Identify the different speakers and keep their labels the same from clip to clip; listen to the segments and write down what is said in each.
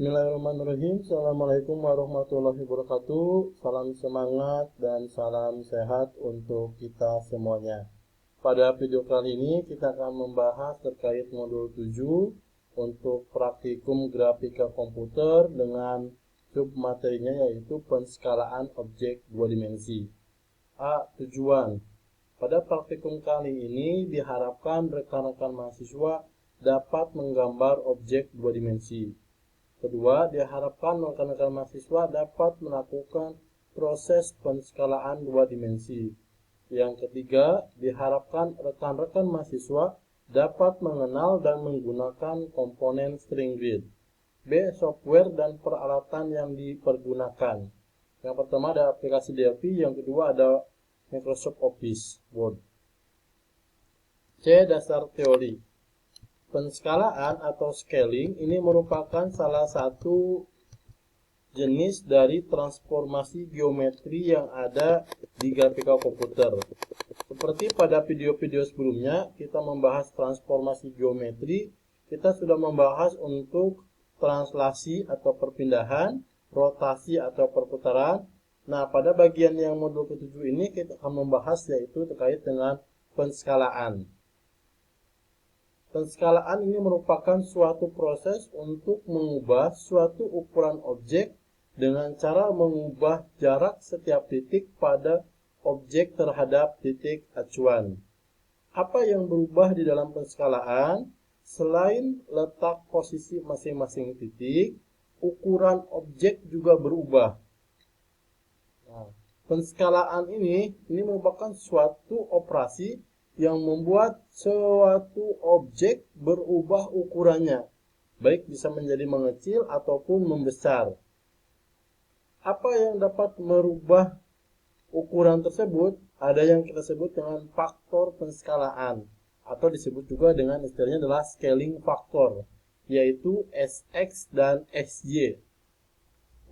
Speaker 1: Bismillahirrahmanirrahim. Assalamualaikum warahmatullahi wabarakatuh. Salam semangat dan salam sehat untuk kita semuanya. Pada video kali ini kita akan membahas terkait modul 7 untuk praktikum grafika komputer dengan submaterinya yaitu penskalaan objek dua dimensi. Tujuan. Pada praktikum kali ini diharapkan rekan-rekan mahasiswa dapat menggambar objek dua dimensi. Kedua, diharapkan rekan-rekan mahasiswa dapat melakukan proses penskalaan dua dimensi. Yang ketiga, diharapkan rekan-rekan mahasiswa dapat mengenal dan menggunakan komponen string grid. B. Software dan peralatan yang dipergunakan. Yang pertama ada aplikasi Delphi, yang kedua ada Microsoft Office Word. C. Dasar teori. Penskalaan atau scaling ini merupakan salah satu jenis dari transformasi geometri yang ada di grafika komputer. Seperti pada video-video sebelumnya, kita membahas transformasi geometri, kita sudah membahas untuk translasi atau perpindahan, rotasi atau perputaran. Nah, pada bagian yang modul ke-7 ini kita akan membahas yaitu terkait dengan penskalaan. Penskalaan ini merupakan suatu proses untuk mengubah suatu ukuran objek dengan cara mengubah jarak setiap titik pada objek terhadap titik acuan. Apa yang berubah di dalam penskalaan? Selain letak posisi masing-masing titik, ukuran objek juga berubah. Nah, penskalaan ini merupakan suatu operasi yang membuat suatu objek berubah ukurannya, baik bisa menjadi mengecil ataupun membesar. Apa yang dapat merubah ukuran tersebut? Ada yang kita sebut dengan faktor penskalaan, atau disebut juga dengan istilahnya adalah scaling factor, yaitu Sx dan Sy.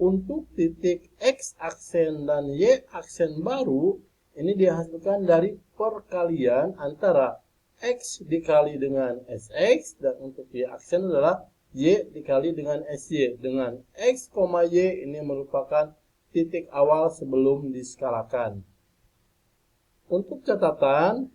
Speaker 1: Untuk titik X aksen dan Y aksen baru, ini dihasilkan dari perkalian antara X dikali dengan Sx, dan untuk Y aksen adalah Y dikali dengan Sy, dengan X, Y ini merupakan titik awal sebelum diskalakan. Untuk catatan,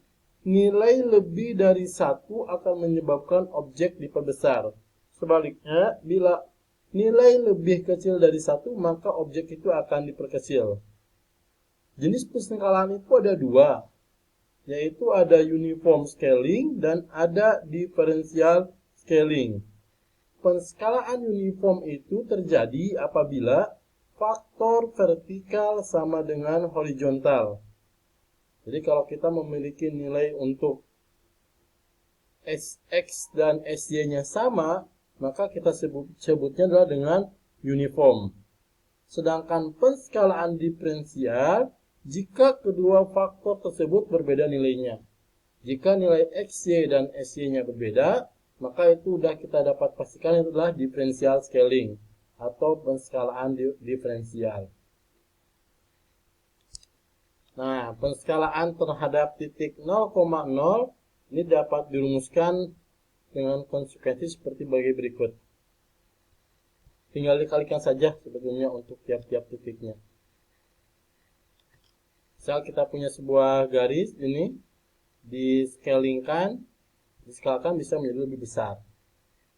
Speaker 1: nilai lebih dari 1 akan menyebabkan objek diperbesar. Sebaliknya, bila nilai lebih kecil dari 1, maka objek itu akan diperkecil. Jenis penskalaan itu ada dua, yaitu ada uniform scaling dan ada differential scaling. Penskalaan uniform itu terjadi apabila faktor vertikal sama dengan horizontal. Jadi kalau kita memiliki nilai untuk Sx dan Sy-nya sama, maka kita sebutnya adalah dengan uniform. Sedangkan penskalaan diferensial jika kedua faktor tersebut berbeda nilainya. Jika nilai Xy dan Sy-nya berbeda, maka itu sudah kita dapat pastikan itu adalah differential scaling atau penskalaan diferensial. Nah, penskalaan terhadap titik 0,0 ini dapat dirumuskan dengan konsekuensi seperti berikut. Tinggal dikalikan saja sebetulnya untuk tiap-tiap titiknya. Misal kita punya sebuah garis ini, diskalakan bisa menjadi lebih besar.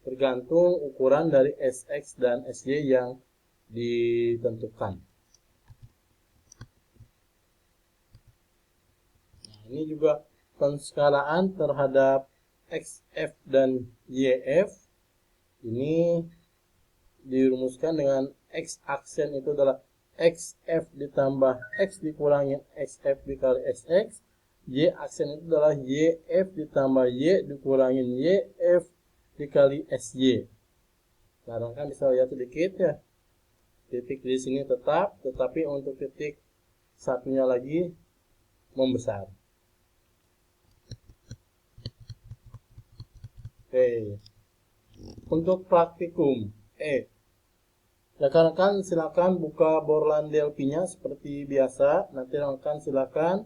Speaker 1: Tergantung ukuran dari Sx dan Sy yang ditentukan. Nah, ini juga penskalaan terhadap Xf dan Yf. Ini dirumuskan dengan X aksen itu adalah Xf ditambah X dikurangi Xf dikali Sx. Y aksen itu adalah Yf ditambah Y dikurangi Yf dikali Sy. Nah, kan bisa lihat sedikit ya. Titik di sini tetap, tetapi untuk titik satunya lagi membesar. Oke. Untuk praktikum rekan-rekan silakan buka Borland Delphi-nya seperti biasa. Nanti rekan silakan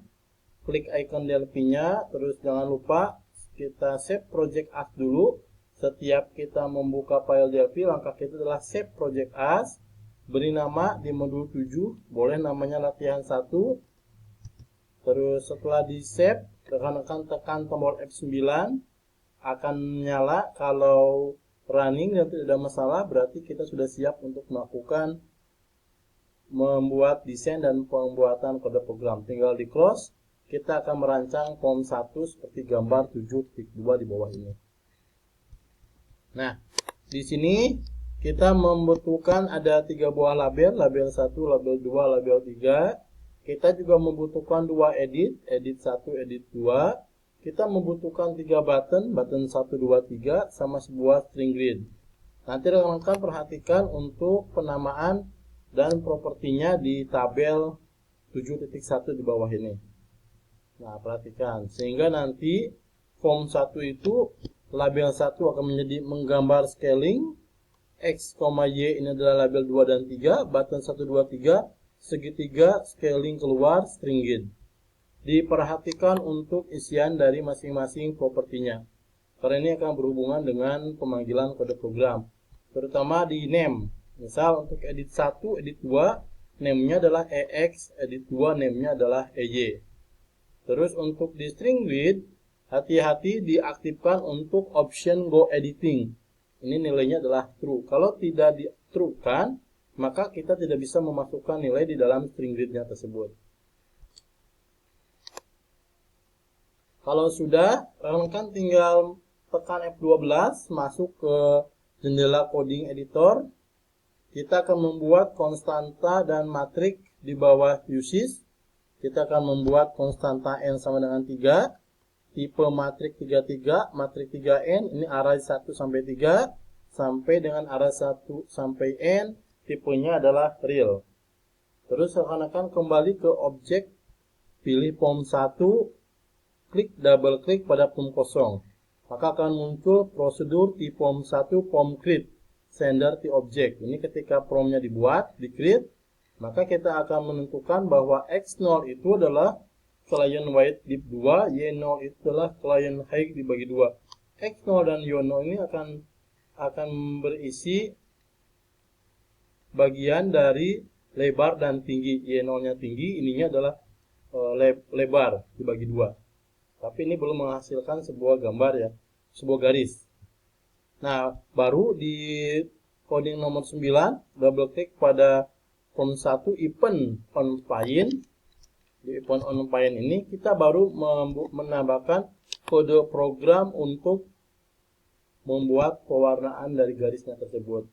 Speaker 1: klik icon Delphi-nya, terus jangan lupa kita save project as dulu Setiap kita membuka file DLP, langkah kita adalah save project as, beri nama di modul 7, boleh namanya latihan 1. Terus setelah di save, rekan-rekan tekan tombol F9, akan menyala. Kalau running dan tidak ada masalah, berarti kita sudah siap untuk melakukan membuat desain dan pembuatan kode program. Tinggal di close, kita akan merancang form 1 seperti gambar 7.2 di bawah ini. Nah, di sini kita membutuhkan ada 3 buah label, label 1, label 2, label 3. Kita juga membutuhkan 2 edit, edit 1, edit 2. Kita membutuhkan 3 button, button 1, 2, 3, sama sebuah string grid. Nanti rekan-rekan perhatikan untuk penamaan dan propertinya di tabel 7.1 di bawah ini. Nah, perhatikan. Sehingga nanti form 1 itu label 1 akan menjadi menggambar scaling, X, Y ini adalah label 2 dan 3, button 1, 2, 3, segitiga scaling keluar string grid. Diperhatikan untuk isian dari masing-masing propertinya, karena ini akan berhubungan dengan pemanggilan kode program, terutama di name. Misal untuk edit 1, edit 2, name-nya adalah EX, edit 2, name-nya adalah EY. Terus untuk di string grid, hati-hati diaktifkan untuk option go editing. Ini nilainya adalah true. Kalau tidak di true kan, maka kita tidak bisa memasukkan nilai di dalam string gridnya tersebut. Kalau sudah, rekan-rekan tinggal tekan F12, masuk ke jendela coding editor. Kita akan membuat konstanta dan matrik di bawah uses. Kita akan membuat konstanta n sama dengan 3, tipe matrik 33, matrik 3n, ini array 1 sampai 3, sampai dengan array 1 sampai n, tipenya adalah real. Terus rekan-rekan kembali ke objek, pilih form 1, klik double klik pada form kosong. Maka akan muncul prosedur di form 1 form create, sender to object. Ini ketika formnya dibuat, di create, maka kita akan menentukan bahwa X0 itu adalah client wide div 2, Y0 itu adalah client height dibagi 2. X0 dan Y0 ini akan berisi bagian dari lebar dan tinggi. Y0-nya tinggi, ininya adalah lebar dibagi 2. Tapi ini belum menghasilkan sebuah gambar ya, sebuah garis. Nah, baru di coding nomor 9, double klik pada form 1 event on pine. Di event on pine ini kita baru menambahkan kode program untuk membuat pewarnaan dari garisnya tersebut.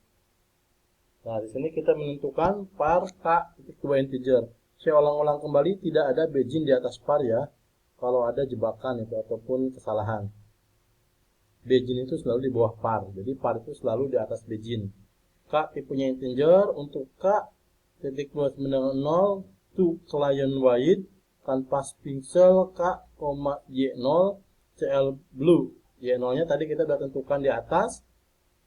Speaker 1: Nah, di sini kita menentukan par k-2 integer. Saya ulang-ulang kembali, tidak ada begin di atas par ya. Kalau ada jebakan itu ataupun kesalahan. Begin itu selalu di bawah par. Jadi par itu selalu di atas begin. K tipenya integer, untuk k titik plus dengan 0 to client wide kanvas pixel k, y0 cl blue. Y0 nya tadi kita sudah tentukan di atas.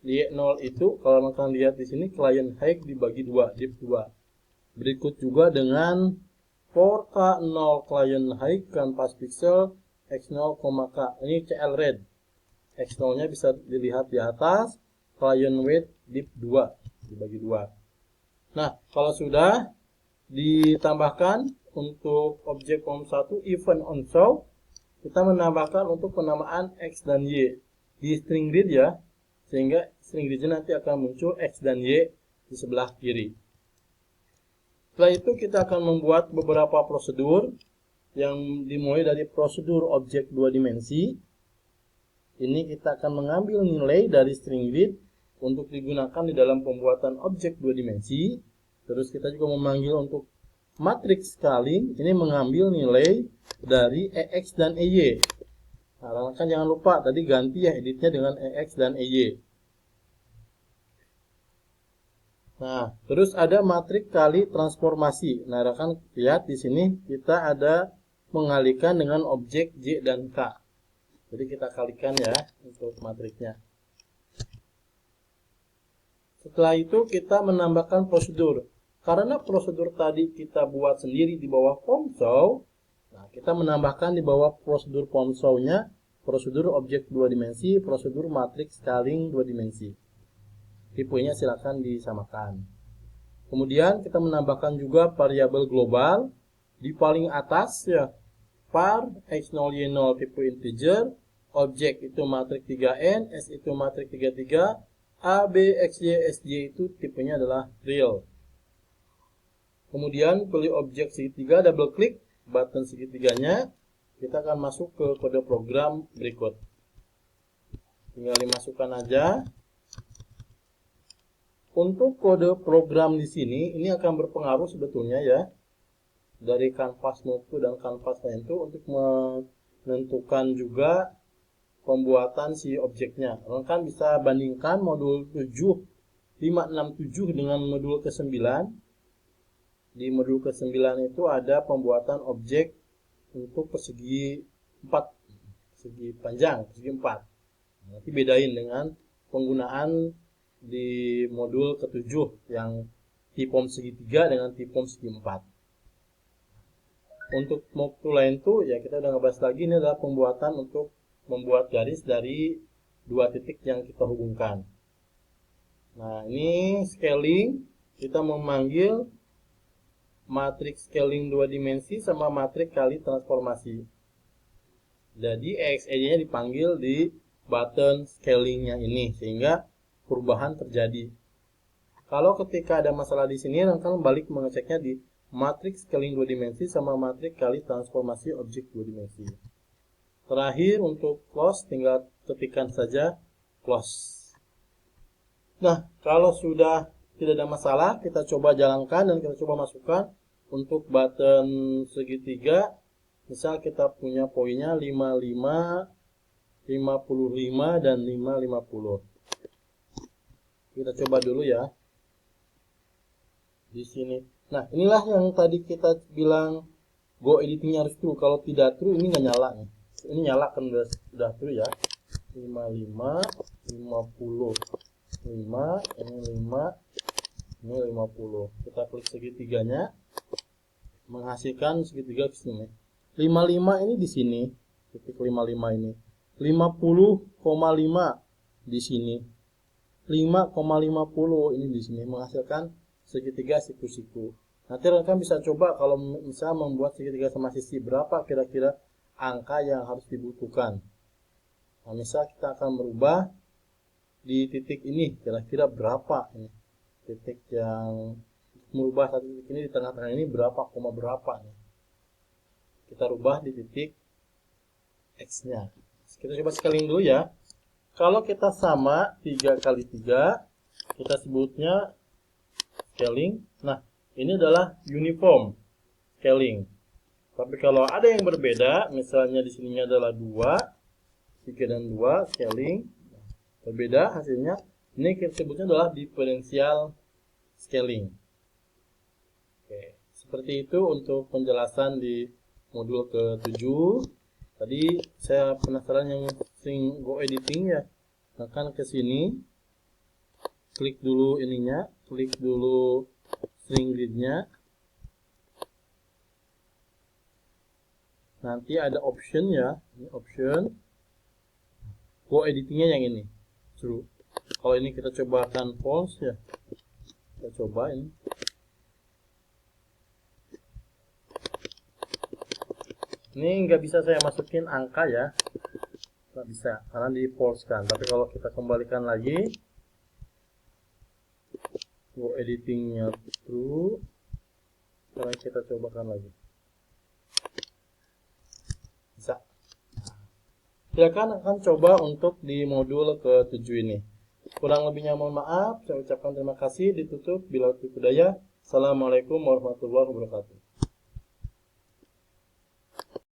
Speaker 1: Y0 itu kalau kalian lihat di sini client height dibagi 2, div 2. Berikut juga dengan for k0 client height kanvas pixel x0, k. Ini cl red. X0 nya bisa dilihat di atas, client weight div 2 dibagi 2. Nah, kalau sudah ditambahkan untuk objek form 1 event on show, kita menambahkan untuk penamaan X dan Y di string grid ya, sehingga string gridnya nanti akan muncul X dan Y di sebelah kiri. Setelah itu kita akan membuat beberapa prosedur yang dimulai dari prosedur objek 2 dimensi. Ini kita akan mengambil nilai dari string grid untuk digunakan di dalam pembuatan objek 2 dimensi. Terus kita juga memanggil untuk matrix scaling, ini mengambil nilai dari EX dan EY. Nah, kan jangan lupa tadi ganti ya editnya dengan EX dan EY. Nah, terus ada matriks kali transformasi. Nah, rekan lihat di sini kita ada mengalihkan dengan objek Y dan K. Jadi kita kalikan ya untuk matriksnya. Setelah itu kita menambahkan prosedur. Karena prosedur tadi kita buat sendiri di bawah form show, nah kita menambahkan di bawah prosedur form show-nya prosedur objek 2 dimensi, prosedur matriks scaling 2 dimensi. Tipenya silakan disamakan. Kemudian kita menambahkan juga variabel global di paling atas ya. Var x0 y0 tipe integer, objek itu matriks 3n, s itu matriks 33, a, b, xy, sj itu tipenya adalah real. Kemudian pilih objek segitiga, double klik button segitiganya, kita akan masuk ke kode program berikut. Tinggal dimasukkan aja. Untuk kode program di sini, ini akan berpengaruh sebetulnya ya, dari kanvas mutu dan kanvas lain itu untuk menentukan juga pembuatan si objeknya. Kalian bisa bandingkan modul 7567 dengan modul ke-9. Di modul ke-9 itu ada pembuatan objek untuk persegi 4, persegi panjang, persegi 4. Nanti bedain dengan penggunaan di modul ke-7 yang tipom segitiga dengan tipom segi 4. Untuk modul lain tuh ya kita udah ngebahas lagi, ini adalah pembuatan untuk membuat garis dari dua titik yang kita hubungkan. Nah, ini scaling, kita memanggil matriks scaling 2 dimensi sama matriks kali transformasi. Jadi EXE-nya dipanggil di button scalingnya ini sehingga perubahan terjadi. Kalau ketika ada masalah di sini, kalian balik mengeceknya di matriks scaling 2 dimensi sama matriks kali transformasi objek 2 dimensi. Terakhir untuk close, tinggal ketikkan saja close. Nah, kalau sudah tidak ada masalah, kita coba jalankan dan kita coba masukkan untuk button segitiga. Misal kita punya poinnya 55, 55 dan 550. Kita coba dulu ya. Di sini. Nah, inilah yang tadi kita bilang go editingnya harus true. Kalau tidak true, ini nggak nyala nih. Ini nyala kan sudah true ya. 55, 50, 5, ini 5, ini 50. Kita klik segitiganya, menghasilkan segitiga ke sini. 55 ini di sini, titik 55 ini. 50,5 di sini. 5,50 ini di sini, menghasilkan segitiga siku-siku. Nanti rekan bisa coba kalau misalnya membuat segitiga sama sisi, berapa kira-kira angka yang harus dibutuhkan. Nah, misal kita akan merubah di titik ini, kira-kira berapa ini titik yang merubah satu titik ini di tengah-tengah ini berapa, koma berapa nih. Kita rubah di titik X-nya. Kita coba scaling dulu ya. Kalau kita sama 3 kali 3, kita sebutnya scaling. Nah, ini adalah uniform scaling. Tapi kalau ada yang berbeda, misalnya di sininya adalah 2, 3 dan 2 scaling, berbeda hasilnya. Ini kita sebutnya adalah differential scaling. Oke, seperti itu untuk penjelasan di modul ke-7. Tadi saya penasaran yang sering go editing ya. Akan ke sini, klik dulu ininya, klik dulu string gridnya. Nanti ada option ya, ini option. Go editingnya yang ini, true. Kalau ini kita cobakan false ya, kita coba ini. Ini nggak bisa saya masukin angka ya, nggak bisa karena di false kan. Tapi kalau kita kembalikan lagi, go editingnya true. Sekarang kita cobakan lagi. Bisa. Silakan akan coba untuk di modul ke-7 ini. Kurang lebihnya mohon maaf. Saya ucapkan terima kasih. Ditutup bila tidak daya. Assalamualaikum warahmatullahi wabarakatuh.